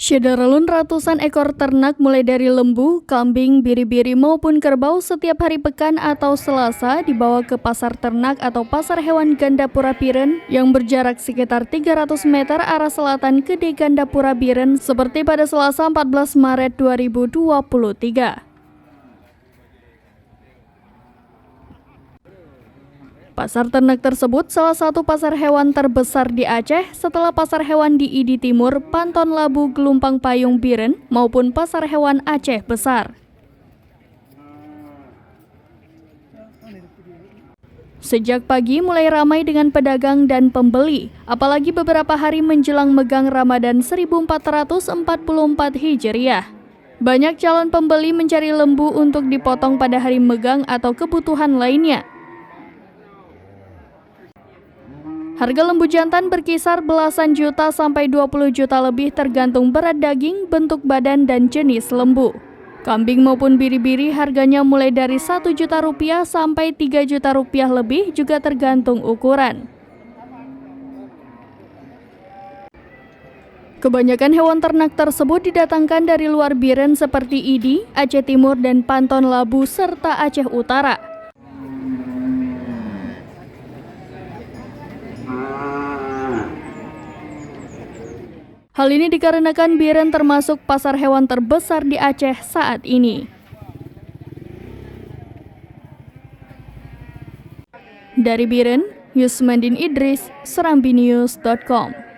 Syederalun ratusan ekor ternak mulai dari lembu, kambing, biri-biri maupun kerbau setiap hari pekan atau Selasa dibawa ke pasar ternak atau pasar hewan Gandapura Biren yang berjarak sekitar 300 meter arah selatan ke Gandapura Biren seperti pada Selasa 14 Maret 2023. Pasar ternak tersebut salah satu pasar hewan terbesar di Aceh setelah pasar hewan di Idi Timur, Panton Labu, Gelumpang Payung Biren maupun pasar hewan Aceh Besar. Sejak pagi mulai ramai dengan pedagang dan pembeli, apalagi beberapa hari menjelang megang Ramadan 1444 Hijriah. Banyak calon pembeli mencari lembu untuk dipotong pada hari megang atau kebutuhan lainnya. Harga lembu jantan berkisar belasan juta sampai 20 juta lebih tergantung berat daging, bentuk badan, dan jenis lembu. Kambing maupun biri-biri harganya mulai dari 1 juta rupiah sampai 3 juta rupiah lebih juga tergantung ukuran. Kebanyakan hewan ternak tersebut didatangkan dari luar Biren seperti Idi, Aceh Timur, dan Panton Labu serta Aceh Utara. Hal ini dikarenakan Biren termasuk pasar hewan terbesar di Aceh saat ini. Dari Biren, Yusmandin Idris, serambinews.com.